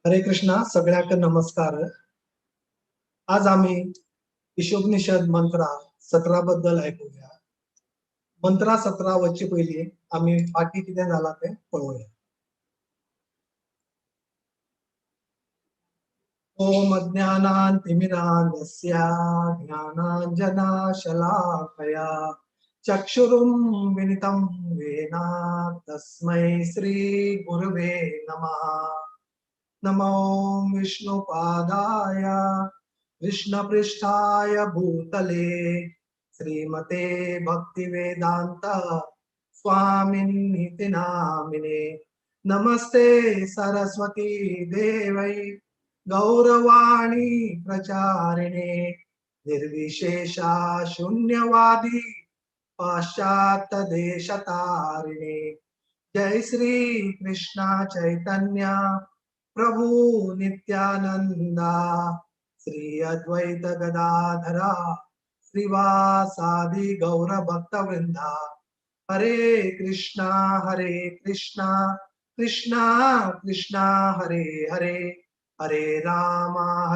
हरे कृष्णा, सगळ्याक नमस्कार. आज आम्ही ईशोपनिषद मंत्रा 17 बद्दल ऐकूया. मंत्रा 17 वच्चे पयली आम्ही फाटी कितें जाला ते पळोवया. ओम अज्ञानान्तिमिरान्धस्य ज्ञानाञ्जनशलाकया चक्षुरुन्मिलितं येन तस्मै श्रीगुरवे नमः. नमो विष्णुपादाय कृष्णपृष्ठाय भूतले श्रीमते भक्तिवेदांत स्वामिन्निति नामिने. नमस्ते सरस्वती देवै गौरवाणी प्रचारिणे निर्विशेषा शून्यवादी पाश्चात्य देशतारिणे. जय श्री कृष्ण चैतन्य प्रभु नित्यानंदा श्री अद्वैत गदाधरा श्रीवासादि गौर भक्त वृंदा. हरे कृष्णा कृष्णा कृष्णा हरे हरे, हरे रामा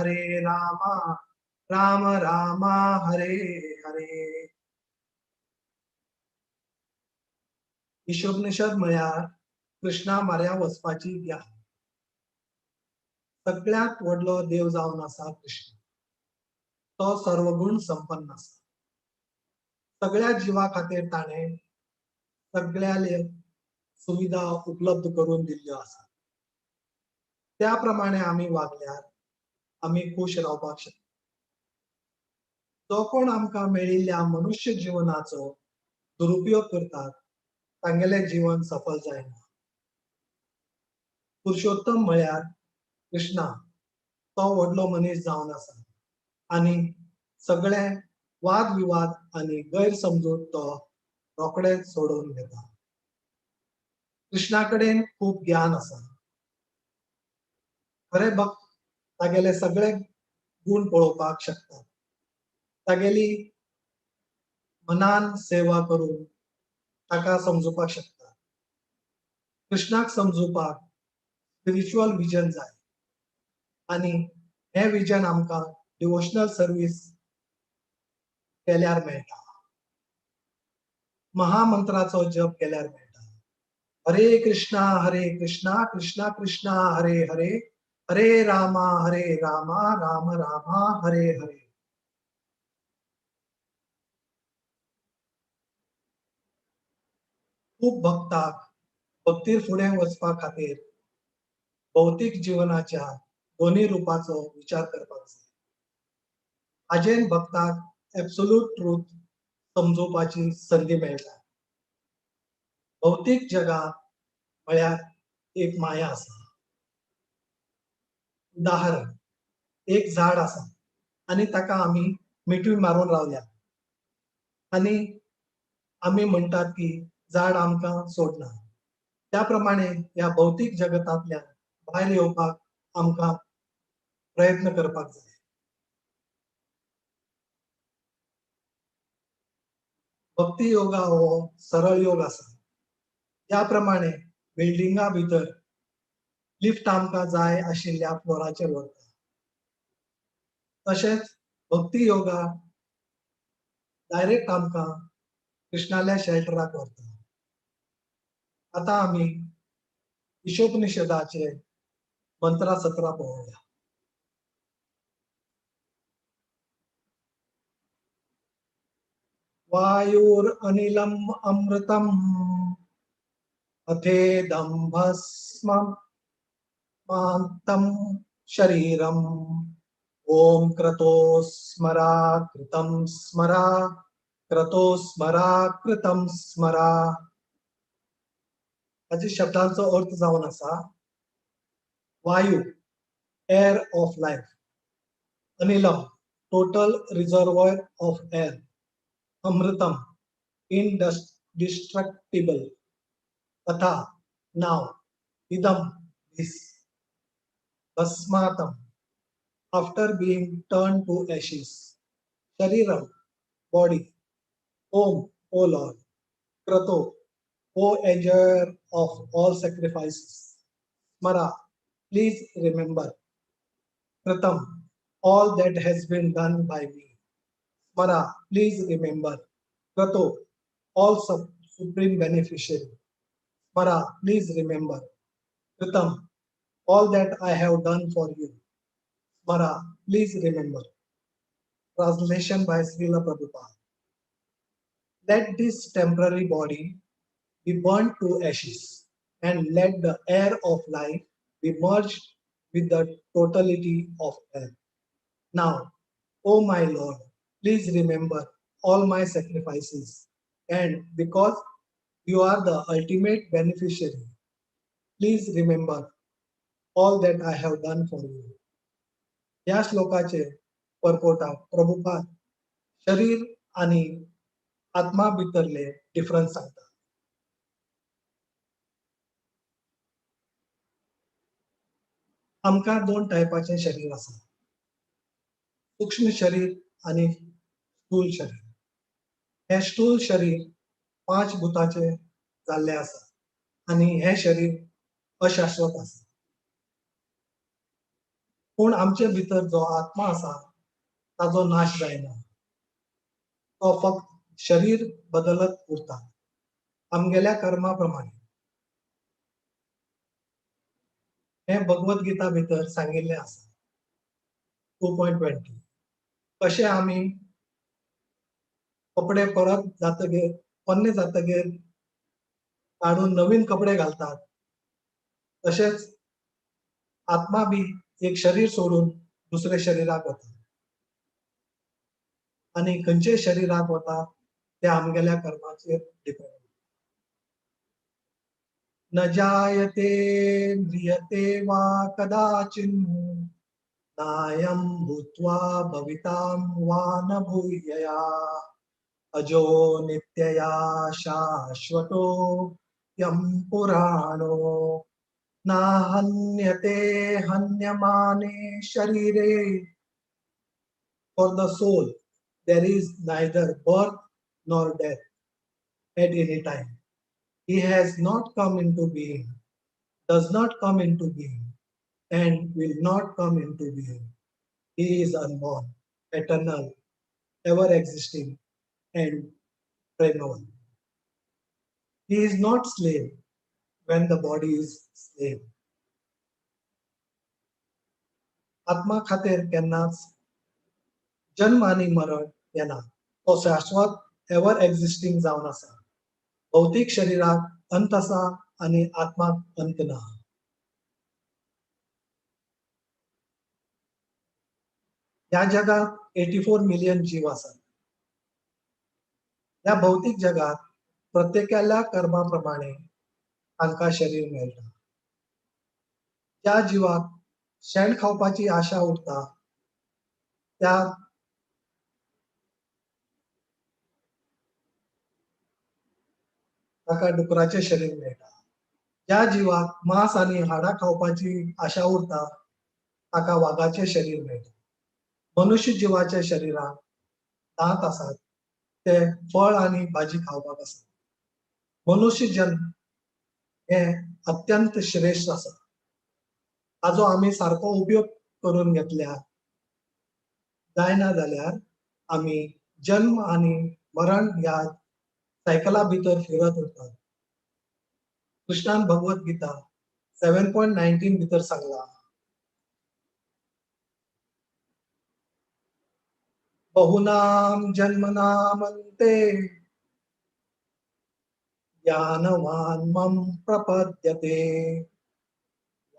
राम राम हरे हरे. ईशोपनिषद म्हळ्यार कृष्णा म्हऱ्या वचपाची ज्ञान. सगळ्यात व्हडलो देव जावन आसा कृष्ण. तो सर्वगुण संपन्न आसा. सगळ्या जीवा खातीर ताणें सगळ्या सुविधा उपलब्ध करून दिल्ल्यो आसा. त्या प्रमाणे आमी वागल्यार आमी खुश रावपाक शकता. जो कोण आमकां मेळिल्ल्या मनुष्य जिवनाचो दुरुपयोग करतात तांगेलें जीवन सफल जायना. पुरुषोत्तम म्हळ्यार कृष्णा. तो व्हडलो मनीस जावन आसा आनी सगळे वाद विवाद आनी गैरसमजूत तो रोखडेच सोडून घेता. कृष्णा कडेन खूब ज्ञान आसा. खरे भक्त तागेले सगळे गुण पळोवपाक शकतात. तागेली मनान सेवा करून ताका समजुपाक शकता. कृष्णाक समजुपाक स्पिरिच्युअल विजन जाय आनी हे विजन आमकां डिवोशनल सर्वीस केल्यार मेळटा. महामंत्राचो जप केल्यार मेळटा. हरे कृष्णा कृष्णा कृष्णा हरे हरे, हरे रामा राम रामा हरे हरे. खूप भक्ताक भक्तीर फुडें वचपा खातीर भौतीक जीवनाच्या दोन्ही रूपाचो विचार करपाक जाय. हाजेन भक्ताक एब्सोल्यूट ट्रूथ समजोवपाची संधी मेळटा. भौतीक जगात म्हळ्यार एक माया आसा. उदाहरण, एक झाड आसा आनी ताका आमी मिठूय मारून रावल्या आनी आमी म्हणटात की झाड आमकां सोडना. त्या प्रमाणे ह्या भौतीक जगतांतल्यान भायर येवपाक आमकां प्रयत्न करपाक जाय. भक्ती योगा हो सरळ योग आसा. त्या प्रमाणे बिल्डिंगा भितर लिफ्ट आमकां जाय आशिल्ल्या फ्लोराचेर व्हरता. तशेंच भक्ती योगा डायरेक्ट आमकां कृष्णाल्या शेल्टराक व्हरता. आतां आमी ईशोपनिशदाचे मंत्रा 17 पळोवया. वायुरनिलम् अमृतम् अथेदं भस्मम् मान्तं शरीरम्. ओम क्रतो स्मरा कृतं स्मरा, क्रतो स्मरा कृतं स्मरा. हाच्या शब्दांचो अर्थ जावन आसा वायू, एअर ऑफ लायफ. अनिलम, टोटल रिजर्वॉयर ऑफ एअर. अमृतम, indestructible. तथा, now. Idam, this. Basmatam, after being turned to ashes. Shariram, body. Om, O Lord. Krato, O enjoyer of all sacrifices. Smara, please remember. Pratham, all that has been done by me. Smara, please remember. Prato, all supreme beneficiary. Smara, please remember. Pratham, all that I have done for you. Smara, please remember. Translation by Srila Prabhupada. Let this temporary body be burnt to ashes, and let the air of life be merged with the totality of air. Now, O my Lord, please remember all my sacrifices, and because you are the ultimate beneficiary, please remember all that I have done for you. या श्लोकाचे परपोटा प्रभुपाद शरीर आणि आत्मा भितरले difference सांगतात. आमकां दोन टायपाचे शरीर आसा, सूक्ष्म शरीर आणि स्थूल शरीर. हे स्थूल शरीर 5 भुताचे जाल्ले आसा आणि हे शरीर अशाश्वत आसा. पूण आमचे भितर जो आत्मा आसा ताजो नाश जायना. तो फक्त शरीर बदलत उरता आमगेल्या कर्मा प्रमाणे. हे भगवत गीता भितर सांगिल्लें आसा 2.20. कशें आमी कपडे परत जातकीर पोन्ने जातकीर काडून नवीन कपडे घालतात, तशेंच आत्मा बी एक शरीर सोडून दुसरे शरिराक वता आणि खंयचे शरिराक वता ते आमगेल्या कर्माचेर डिपेंड. न जायते म्रियते वा कदाचिन् नायं भूत्वा भवितां वा न भूयया अजो नित्यया शाश्वतो यं पुराणो न हन्यते हन्यमाने शरीरे. For the soul there is neither birth nor death at any time. He has not come into being, does not come into being, and will not come into being. He is unborn, eternal, ever existing, and perennial. He is not slave when the body is slave. आत्मा खातीर केन्नाच जन्म आणि मरण येना. तो शाश्वत ever existing जावन आसा. भौतिक शरिराक अंत आसा आणि आत्माक अंत ना. ह्या जगात 84 मिलियन जीव आसात. ह्या भौतिक जगात प्रत्येकाल्या कर्माप्रमाणे तांकां शरीर मेळटा. ज्या जिवाक शेण खावपाची आशा उरता त्या ताका डुकराचे शरीर मेळटा. ज्या जिवाक मांस आणि हाडां खावपाची आशा उरता ताका वाघाचे शरीर मेळटा. मनुष्य जिवाच्या शरिरात दांत आसात ते फळ आणि भाजी खावपाक आसात. मनुष्य जन्म हे अत्यंत श्रेष्ठ आसा. ताजो आमी सारको उपयोग करून घेतल्यार जायना जाल्यार आमी जन्म आणि मरण ह्या सायकला भितर फिरत उरतात. कृष्णान भगवत गीता 7.19 भितर सांगला, बहुनाम जन्मनामन्ते ज्ञानवान् मम प्रपद्यते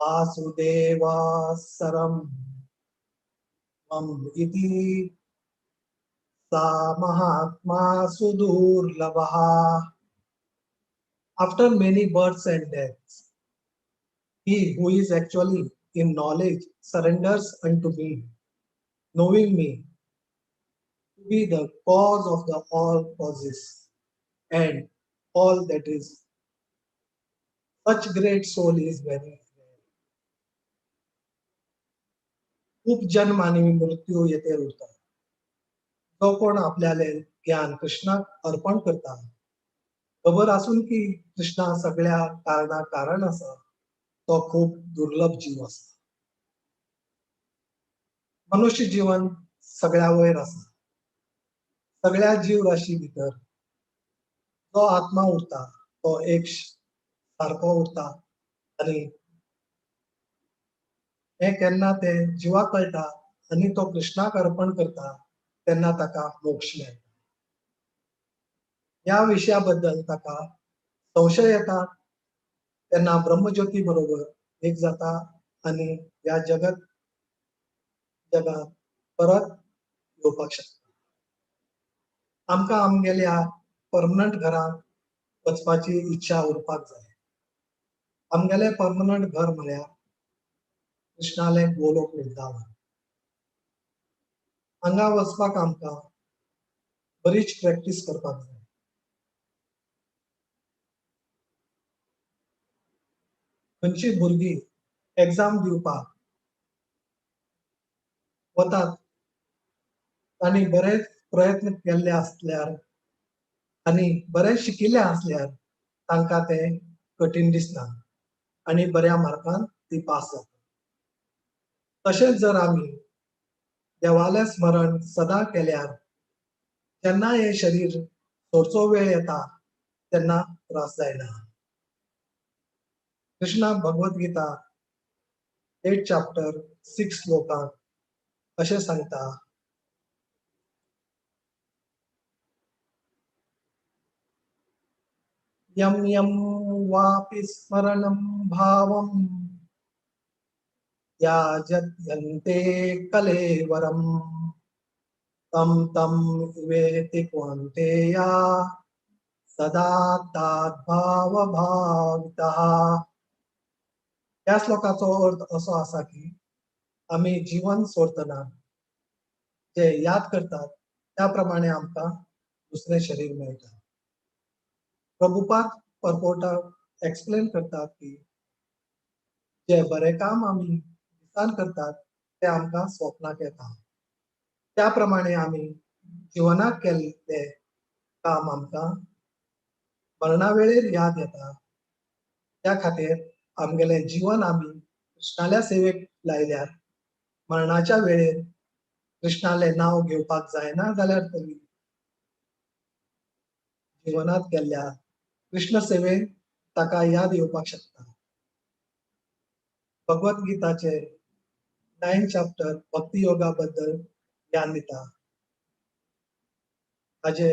वासुदेवा सरम मम इति सा Mahatma सुदुर्लभः. After many births and deaths, he who is actually in knowledge surrenders unto me, knowing me to be the cause of the all causes and all that is. Such great soul is very rare. खूप जन्म आणि मृत्यू येते उरतात. जो कोण आपल्याले ज्ञान कृष्णाक अर्पण करता, खबर आसून की कृष्णा सगळ्या कारणाक कारण आसा, तो खूप दुर्लभ जीव आसा. मनुष्य जीवन सगळ्या वयर आसा. सगळ्या जीव राशी भितर जो आत्मा उरता तो एक सारको उरता आनी हे केन्ना ते जिवाक कळटा आनी तो कृष्णाक अर्पण करता तेन्ना ताका मोक्ष मेळटा. या विशयाबद्दल ताका संशय येता तेन्ना ब्रह्मज्योती बरोबर एक जाता आनी ह्या जगात परत येवपाक शकता. आमकां आमगेल्या परमनंट घरांत वचपाची इच्छा उरपाक जाय. आमगेलें परमनंट घर म्हळ्यार कृष्णालें गोलोक वृंदावन. हांगा वचपाक आमकां बरीच प्रॅक्टीस करपाक जाय. खंयचीं भुरगीं एग्जाम दिवपाक वतात तांणी बरेच प्रयत्न केल्ले आसल्यार आनी बरें शिकिल्ले आसल्यार तांकां तें कठीण दिसना आनी बऱ्या मार्कान ती पास जाता. तशेंच जर आमी देवालें स्मरण सदां केल्यार जेन्ना हें शरीर सोडचो वेळ येता तेन्ना त्रास जायना. कृष्णा भगवत गीता 8 चॅप्टर 6 श्लोकांत अशें सांगता, यं यं वापि स्मरणं भावं याजयन्ते कलेवरम् तं तं वेति कौन्तेया सदा तद्भावभावितः. या श्लोकाचो अर्थ असो आसा की आमी जीवन सोडटना जे याद करतात त्या प्रमाणे आमकां दुसरें शरीर मेळटा. प्रभुपाद परपोर्टाक एक्सप्लेन करतात की जे बरें काम आमी दिसान करतात ते आमकां स्वप्नाक येता. त्या प्रमाणे आमी जिवनाक केल्ले काम आमकां मरणा वेळेर याद येता. त्या खातीर आमगेलें जीवन आमी कृष्णाल्या सेवेक लायल्यार मरणाच्या वेळेर कृष्णालें नांव घेवपाक जायना जाल्यार तरी जिवनांत केल्ल्या कृष्ण सेवेक ताका याद येवपाक शकता. भगवत गीताचे 9 चॅप्टर भक्ती योगा बद्दल ज्ञान दिता. हाजे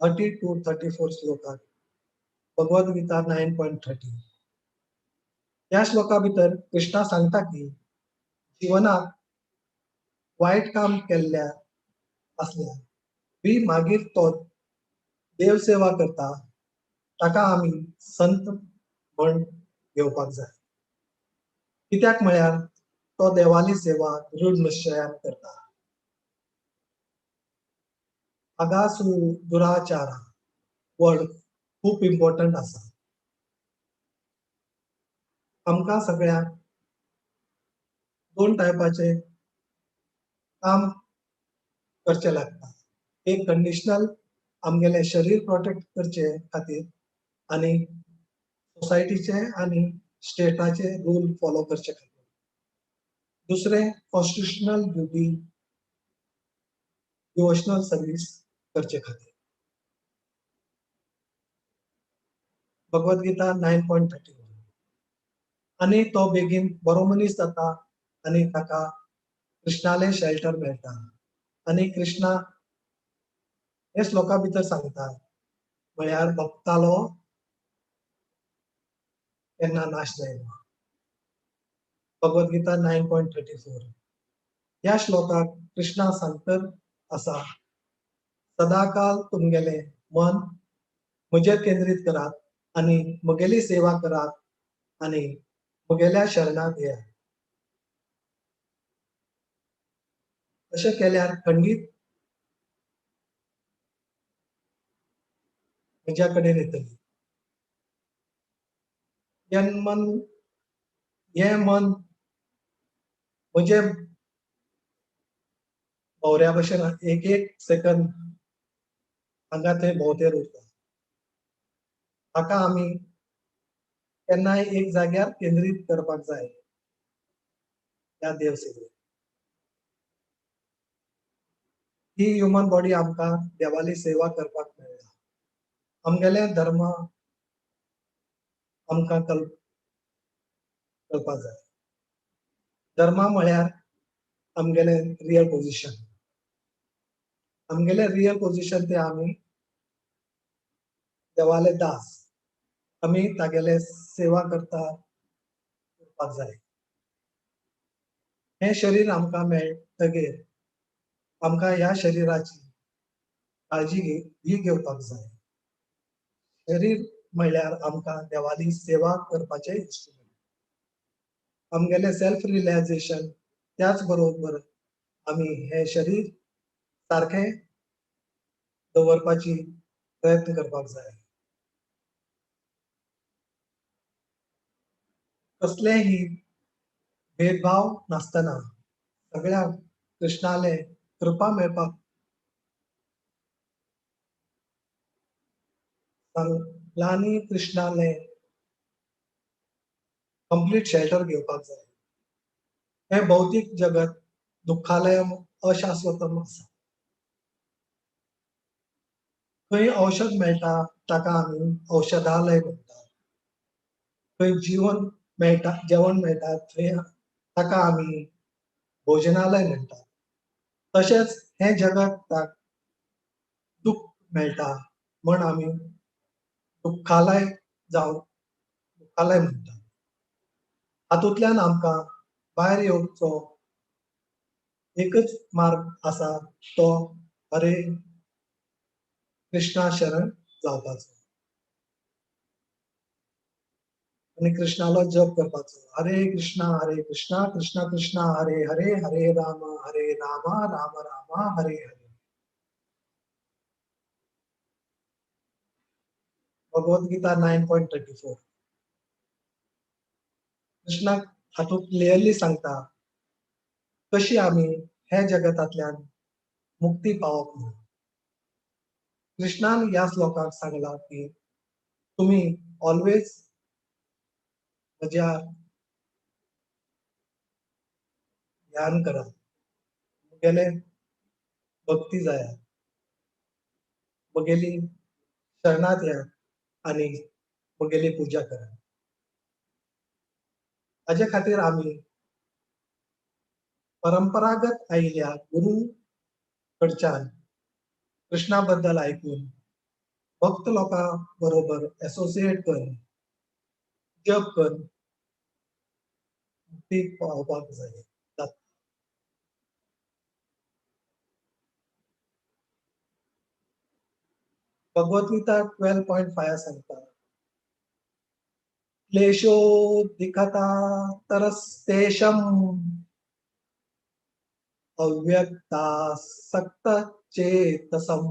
30 to 34 श्लोकात भगवत गीता 9.30. या श्लोका भितर कृष्णा सांगता की जिवनात वायट काम केल्ल्या असल्यार बी मागीर तो देव सेवा करता ताका आमी संत म्हण घेवपाक जाय. कित्याक म्हळ्यार तो देवाली सेवा दृढ निश्चयान करता. अगासू दुराचार वर्ड खूप इम्पॉर्टंट आसा. आमकां सगळ्यांक दोन टायपाचे काम करचे लागता. एक कंडिशनल आमगेलें शरीर प्रोटेक्ट करचे खातीर आनी सोसायटीचे आनी स्टेटाचे रूल फॉलो करचे खातीर. दुसरें कॉन्स्टिट्यूशनल ड्युटी डिवोशनल सर्वीस करचे खातीर. भगवत गीता 9.31. आनी तो बेगीन बरो मनीस जाता आनी ताका कृष्णालें शेल्टर मेळटा. आनी कृष्णा हे श्लोका भितर सांगता म्हळ्यार भक्तालो केन्ना नाश जायना. भगवत गीता 9.34. ह्या श्लोकाक कृष्णा सांगतर आसा, सदाकाल तुमगेलें मन म्हजेर केंद्रीत करात आनी म्हगेली सेवा करात आनी म्हगेल्या शरणांत येयात. अशें केल्यार खंडीत म्हज्या कडेन येतली. हें मन म्हजे भोवऱ्या भशेन एक एक सेकंद हांगा थंय भोंवतेर उरता. ताका आमी केन्नाय एक जाग्यार केंद्रीत करपाक जाय ह्या देवसेवेक. ही ह्युमन बॉडी आमकां देवाली सेवा करपाक मेळ्ळा. आमगेले धर्म आमकां कळपाक जाय. धर्म म्हळ्यार आमगेले रियल पोझिशन. आमगेले रियल पोझिशन ते आमी देवाले दास. आमी तागेले सेवा करपाक जाय. हे शरीर आमकां मेळटकीर आमकां ह्या शरिराची काळजी ही घेवपाक जाय. शरीर म्हळ्यार आमकां देवाली सेवा करपाचें इन्स्ट्रुमेंट. आमगेले सेल्फ रियलायझेशन त्याच बरोबर आमी हे शरीर सारखें दवरपाची प्रयत्न करपाक जाय. कसलेही भेदभाव नासतना सगळ्यांक कृष्णाले कृपा मेळपाक सगळ्यांनी कृष्णाले कंप्लीट शेल्टर घेवपाक जाय. हे भौतिक जगत दुःखालयम अशाश्वतम आसा. खंय औषध मेळटा ताका आमी औषधालय म्हणटात. खंय जेवण मेळटा थंय ताका आमी भोजनालय म्हणटात. तशेंच हे जगताक दुःख मेळटा म्हण आमी दुःखालय म्हणटात. हातूंतल्यान आमकां भायर येवचो एकच मार्ग आसा तो हरे कृष्णा शरण जावपाचो आनी कृष्णालो जप करपाचो. हरे कृष्णा कृष्णा कृष्णा हरे हरे हरे राम राम राम हरे हरे. भगवद गीता 9.34. कृष्णाक हातूंत क्लियरली सांगता कशी आमी हे जगतांतल्यान मुक्ती पावप म्हणून. कृष्णान ह्या श्लोकाक सांगला की तुम्ही ऑलवेज म्हज्या ध्यान करा, मुगेले भक्ती जाया, मुगेली शरणात या आनी मुगेली पुजा करा. हाजे खातीर आमी परंपरागत आयिल्ल्या गुरू कडच्यान कृष्णा बद्दल आयकून भक्त लोकां बरोबर एसोसिएट करून जप करून मुक्ती पावपाक जाय. भगवद गीता 12.5 सांगता क्लेशोऽधिकता तरस्तेषम अव्यक्तासक्तचेतसम्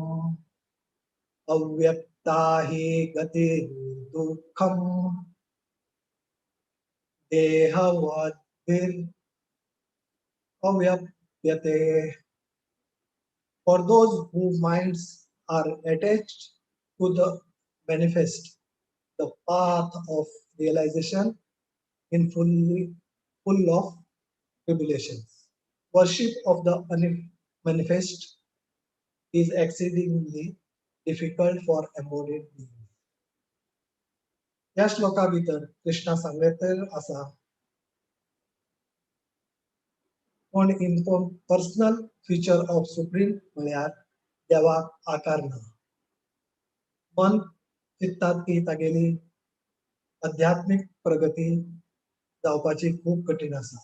अव्यक्ता हि गतिर्दुःखम् देहवद्भिरव्यप्यते. For those whose minds are attached to the manifest, the path of realization in full of tribulations. Worship of the manifest is exceedingly difficult for embodied beings. या श्लोका भितर कृष्णा सांगलें आसा पण पर्सनल फीचर ऑफ सुप्रीम म्हळ्यार देवाक आकार ना. मन चित्तात की तागेली आध्यात्मिक प्रगती जावपाची खूब कठीण आसा.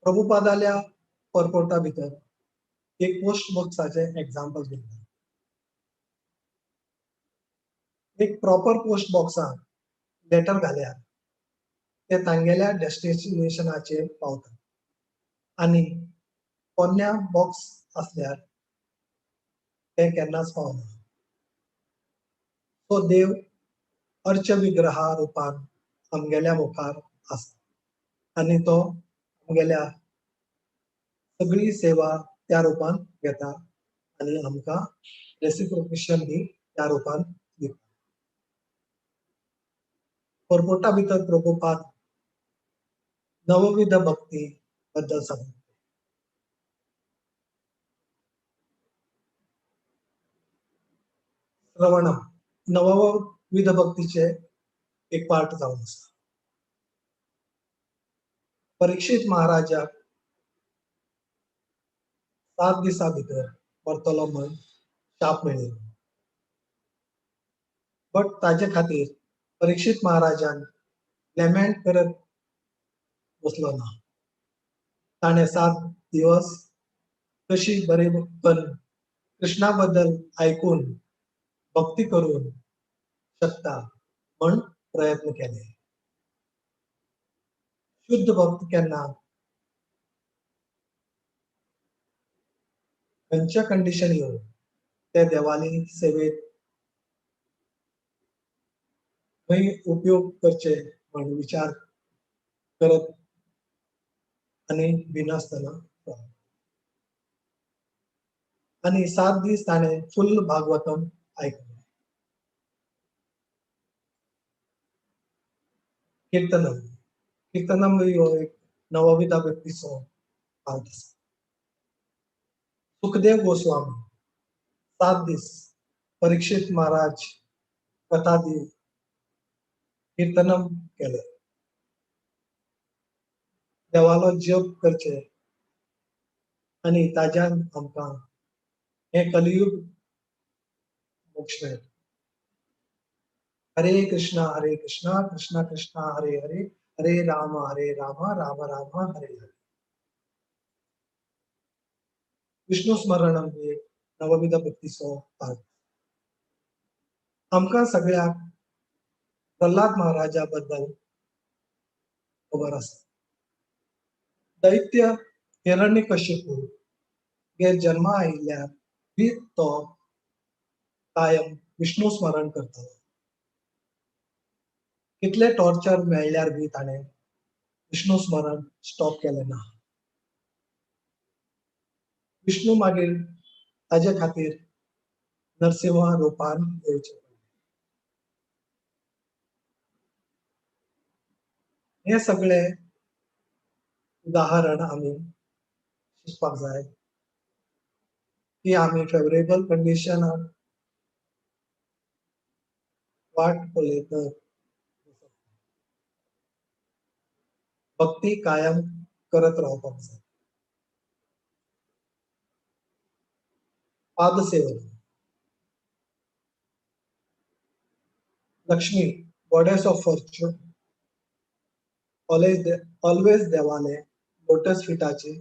प्रभुपादाल्या परपोर्टा भितर एक पोस्ट बॉक्साचे एग्जाम्पल दिता. एक प्रॉपर पोस्ट बॉक्सान लेटर घाल्यार ते तांगेल्या डेस्टिनेशनाचेर पावता आनी पोन्न्या बॉक्स असल्यार ते केन्नाच पावना. तो देव अर्च विग्रहा रुपान आमगेल्या मुखार आसा आनी तो आमगेल्या सगळी सेवा त्या रुपान घेता आनी आमकां रेसिप्रोकेशन ही त्या रुपान दिता. परपोटा भितर प्रभुपाद नवविध भक्ती बद्दल सांगता. श्रवणम नवविध भक्तीचे एक पार्ट जावन आसा. परीक्षित महाराजाक 7 दिसा भितर परतलो म्हण शाप मेळिल्लो. बट ताजे खातीर परीक्षित महाराजान लॅमेंट करत बसलो ना. ताणें 7 दिवस कशी बरेपण कृष्णा बद्दल आयकून भक्ती करून शकता म्हण प्रयत्न केले. शुद्ध भक्त केन्ना खंयच्या कंडिशन येवन ते देवाली सेवेत खंय उपयोग करचे म्हण विचार करत आनी भिनासतना रावलो. आनी 7 दीस ताणें फुल्ल भागवतम आयकलें. कीर्तनम कीर्तनम हो एक नवविधा भक्तीचो पार्ट आसा. सुखदेव गोस्वामी 7 दीस परीक्षित महाराज कथा दी कीर्तनम केले. देवालो जप करचे आनी ताज्यान आमकां हे कलियुग मोक्ष मेळटा. हरे कृष्णा कृष्णा कृष्णा हरे हरे हरे राम राम राम हरे हरे. विष्णू स्मरणम ही एक नवविध भक्तीचो पार्ट. आमकां सगळ्याक प्रल्हाद महाराजा बद्दल खबर आसा. दैत्य हिरण्यकशिपू गे जन्मा आयिल्ल्यार बी तो कायम विष्णू स्मरण करतालो. कितले टॉर्चर मेळ्ळ्यार बी ताणें विष्णू स्मरण स्टॉप केलें ना. विष्णू मागीर ताजे खातीर नरसिंह रुपान येवचें पडलें. हे सगळे उदाहरण आमी शिकपाक जाय की आमी फेवरेबल कंडिशनाक वाट पळयत भक्ती कायम करत रावपाक जाय. पादसेवन Lakshmi goddess of fortune always देवाले लोटस फिटाची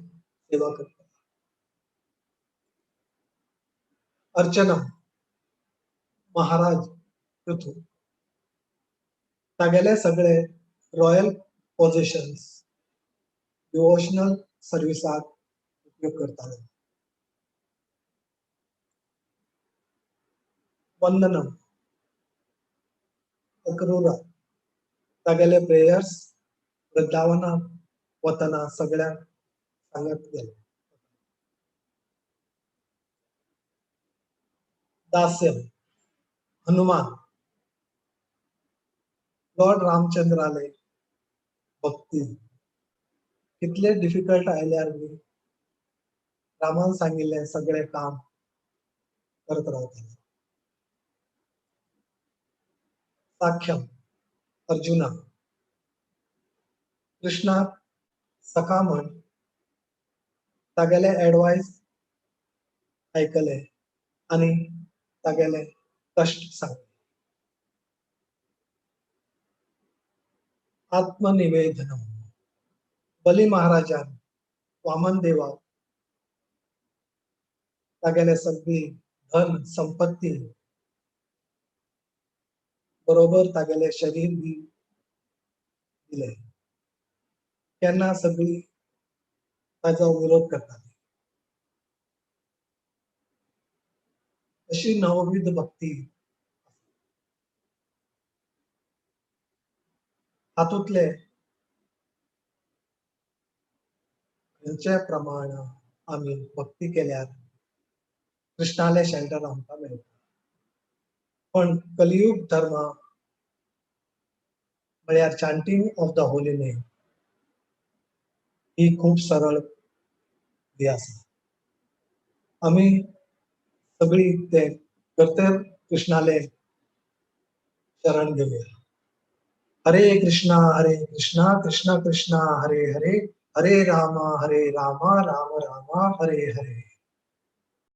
सेवा करता. अर्चनम महाराज पृथू तागेले सगळे रॉयल पोझिशन्स डिवोशनल सर्विसाक उपयोग करताले. वंदनम अक्रूरा तागेले प्रेयर्स वृंदावनाक वतना सगळ्यांक सांगत गेले. दास्यम हनुमान लॉर्ड रामचंद्राले भक्ती कितले डिफिकल्ट आयल्यार बी रामान सांगिल्लें सगळें काम करत रावताले. साख्यम अर्जुना कृष्णाक सखा म्हण तागेले एडवायस आयकले आनी तागेले कश्ट सांगले. आत्मनिवेदनम बली महाराजान वामन देवाक तागेले सगळी धन संपत्ती बरोबर तागेले शरीर बी दिले. केन्ना सगळी ताजो विरोध करताली. अशी नवविध भक्ती हातूंतले खंयचे प्रमाण आमी भक्ती केल्यार कृष्णाले शेल्टर आमकां मेळटा. पण कलियुग धर्म म्हळ्यार chanting of the holy name ही खूप सरळ ही आसा. आमी सगळी ते कर्तेर कृष्णाले शरण घेवया. हरे कृष्णा कृष्णा कृष्णा हरे हरे, हरे राम राम राम हरे हरे.